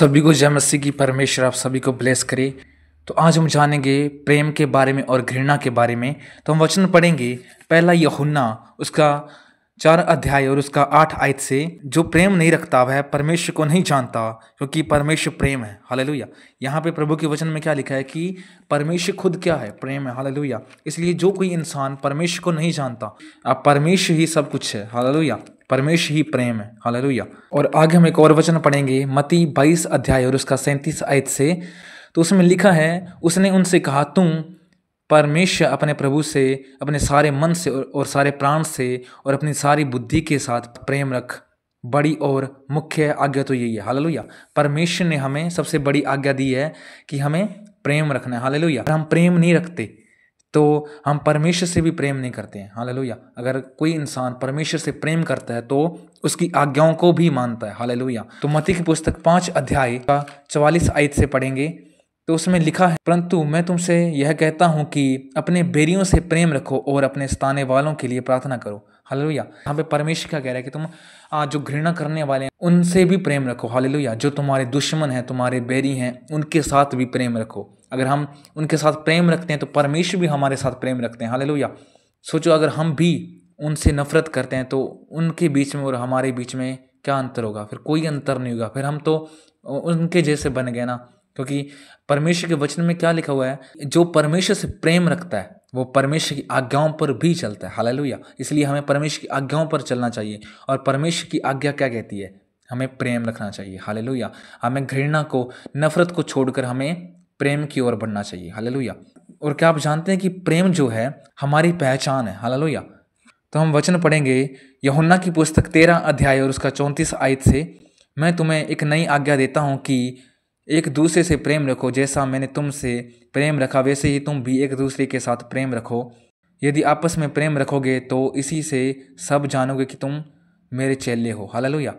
सभी को जय मसीह की। परमेश्वर आप सभी को ब्लेस करे। तो आज हम जानेंगे प्रेम के बारे में और घृणा के बारे में। तो हम वचन पढ़ेंगे पहला यूहन्ना उसका 4 अध्याय और उसका 8 आयत से। जो प्रेम नहीं रखता वह परमेश्वर को नहीं जानता, क्योंकि परमेश्वर प्रेम है। हालेलुया। यहाँ पे प्रभु के वचन में क्या लिखा है कि परमेश्वर खुद क्या है, प्रेम है। हालेलुया। इसलिए जो कोई इंसान परमेश्वर को नहीं जानता, अब परमेश्वर ही सब कुछ है। हालेलुया। परमेश्वर ही प्रेम है। हालेलुया। और आगे हम एक और वचन पढ़ेंगे मत्ती 22 अध्याय और उसका 37 आयत से। तो उसमें लिखा है, उसने उनसे कहा, तुम परमेश्वर अपने प्रभु से अपने सारे मन से और सारे प्राण से और अपनी सारी बुद्धि के साथ प्रेम रख। बड़ी और मुख्य आज्ञा तो यही है। हालेलुया। परमेश्वर ने हमें सबसे बड़ी आज्ञा दी है कि हमें प्रेम रखना है। हालेलुया। अगर हम प्रेम नहीं रखते तो हम परमेश्वर से भी प्रेम नहीं करते हैं। हालेलुया। अगर कोई इंसान परमेश्वर से प्रेम करता है तो उसकी आज्ञाओं को भी मानता है। हालेलुया। तो मत्ती की पुस्तक 5 अध्याय का 44 आयत से पढ़ेंगे। तो उसमें लिखा है, परंतु मैं तुमसे यह कहता हूं कि अपने बैरियों से प्रेम रखो और अपने सताने वालों के लिए प्रार्थना करो। हालेलुया। यहाँ पे परमेश्वर क्या कह रहा है कि तुम जो घृणा करने वाले हैं उनसे भी प्रेम रखो। हालेलुया। जो तुम्हारे दुश्मन हैं, तुम्हारे बैरी हैं, उनके साथ भी प्रेम रखो। अगर हम उनके साथ प्रेम रखते हैं तो परमेश्वर भी हमारे साथ प्रेम रखते हैं। हालेलुया। सोचो, अगर हम भी उनसे नफरत करते हैं तो उनके बीच में और हमारे बीच में क्या अंतर होगा? फिर कोई अंतर नहीं होगा। फिर हम तो उनके जैसे बन गए ना। क्योंकि परमेश्वर के वचन में क्या लिखा हुआ है, जो परमेश्वर से प्रेम रखता है वो परमेश्वर की आज्ञाओं पर भी चलता है। हालेलुया। इसलिए हमें परमेश्वर की आज्ञाओं पर चलना चाहिए। और परमेश्वर की आज्ञा क्या कहती है? हमें प्रेम रखना चाहिए। हालेलुया। हमें घृणा को, नफरत को छोड़कर हमें प्रेम की ओर बढ़ना चाहिए। हालेलुया। और क्या आप जानते हैं कि प्रेम जो है हमारी पहचान है। हालेलुया। तो हम वचन पढ़ेंगे यूहन्ना की पुस्तक 13 अध्याय और उसका 34 आयत से। मैं तुम्हें एक नई आज्ञा देता हूँ कि एक दूसरे से प्रेम रखो। जैसा मैंने तुमसे प्रेम रखा वैसे ही तुम भी एक दूसरे के साथ प्रेम रखो। यदि आपस में प्रेम रखोगे तो इसी से सब जानोगे कि तुम मेरे चेले हो। हालेलुया।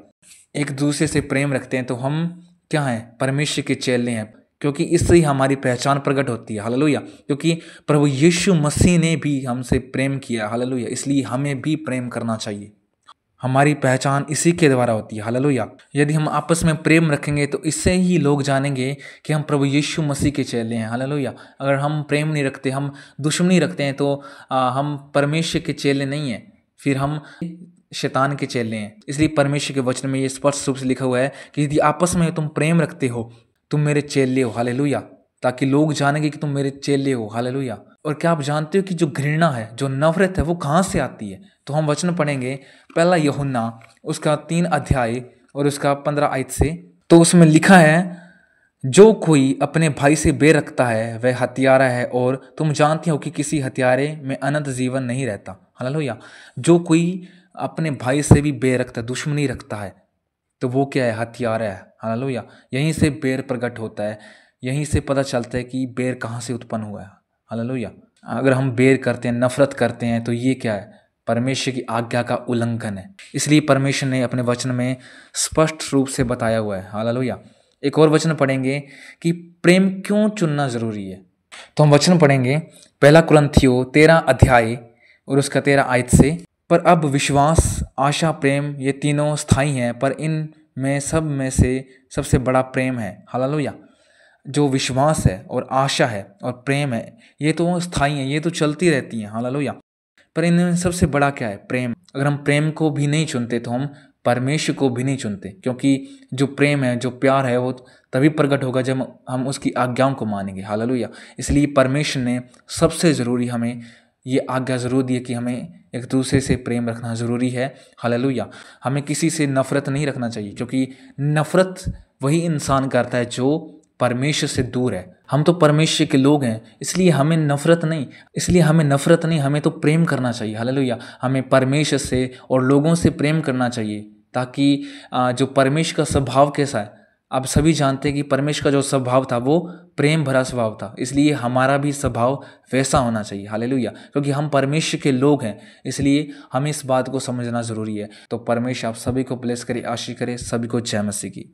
एक दूसरे से प्रेम रखते हैं तो हम क्या हैं? परमेश्वर के चेले हैं, क्योंकि इससे ही हमारी पहचान प्रकट होती है। हालेलुया। क्योंकि प्रभु यीशु मसीह ने भी हमसे प्रेम किया। हालेलुया। इसलिए हमें भी प्रेम करना चाहिए। हमारी पहचान इसी के द्वारा होती है। हालेलुया। यदि हम आपस में प्रेम रखेंगे तो इससे ही लोग जानेंगे कि हम प्रभु यीशु मसीह के चेले हैं। हालेलुया। अगर हम प्रेम नहीं रखते, हम दुश्मनी रखते हैं तो हम परमेश्वर के चेले नहीं हैं, फिर हम शैतान के चेले हैं। इसलिए परमेश्वर के वचन में ये स्पष्ट रूप से लिखा हुआ है कि यदि आपस में तुम प्रेम रखते हो तुम मेरे चेले हो। हालेलुया। ताकि लोग जानेंगे कि तुम मेरे चेले हो। हालेलुया। और क्या आप जानते हो कि जो घृणा है, जो नफरत है, वो कहाँ से आती है? तो हम वचन पढ़ेंगे पहला यूहन्ना उसका 3 अध्याय और उसका 15 आयत से। तो उसमें लिखा है, जो कोई अपने भाई से बैर रखता है वह हत्यारा है, और तुम जानते हो कि किसी हत्यारे में अनंत जीवन नहीं रहता। हालेलुया। जो कोई अपने भाई से भी बैर रखता है, दुश्मनी रखता है, तो वो क्या है? हत्यारा है। हालेलुया। यहीं से बैर प्रकट होता है। यहीं से पता चलता है कि बैर कहाँ से उत्पन्न हुआ है। हालेलुया। अगर हम बैर करते हैं, नफरत करते हैं, तो ये क्या है? परमेश्वर की आज्ञा का उल्लंघन है। इसलिए परमेश्वर ने अपने वचन में स्पष्ट रूप से बताया हुआ है। हालेलुया। एक और वचन पढ़ेंगे कि प्रेम क्यों चुनना जरूरी है। तो हम वचन पढ़ेंगे पहला कुरिन्थियों 13 अध्याय और उसका 13 आयत से। पर अब विश्वास, आशा, प्रेम ये तीनों स्थायी हैं, पर इन में सब में से सबसे बड़ा प्रेम है। हालेलुया। जो विश्वास है और आशा है और प्रेम है ये तो स्थायी है, ये तो चलती रहती हैं। हालेलुया। पर इनमें सबसे बड़ा क्या है? प्रेम। अगर हम प्रेम को भी नहीं चुनते तो हम परमेश्वर को भी नहीं चुनते, क्योंकि जो प्रेम है, जो प्यार है, वो तभी प्रकट होगा जब हम उसकी आज्ञाओं को मानेंगे। हालेलुया। इसलिए परमेश्वर ने सबसे ज़रूरी हमें ये आज्ञा ज़रूर दी है कि हमें एक दूसरे से प्रेम रखना ज़रूरी है। हालेलुया। हमें किसी से नफरत नहीं रखना चाहिए, क्योंकि नफरत वही इंसान करता है जो परमेश्वर से दूर है। हम तो परमेश्वर के लोग हैं, इसलिए हमें नफरत नहीं, हमें तो प्रेम करना चाहिए। हालेलुया। हमें परमेश्वर से और लोगों से प्रेम करना चाहिए, ताकि जो परमेश्वर का स्वभाव कैसा है, आप सभी जानते हैं कि परमेश्वर का जो स्वभाव था वो प्रेम भरा स्वभाव था। इसलिए हमारा भी स्वभाव वैसा होना चाहिए। हालेलुया। क्योंकि हम परमेश्वर के लोग हैं, इसलिए हमें इस बात को समझना ज़रूरी है। तो परमेश्वर आप सभी को ब्लेस करे, आशीष करे। सभी को जय मसीह की।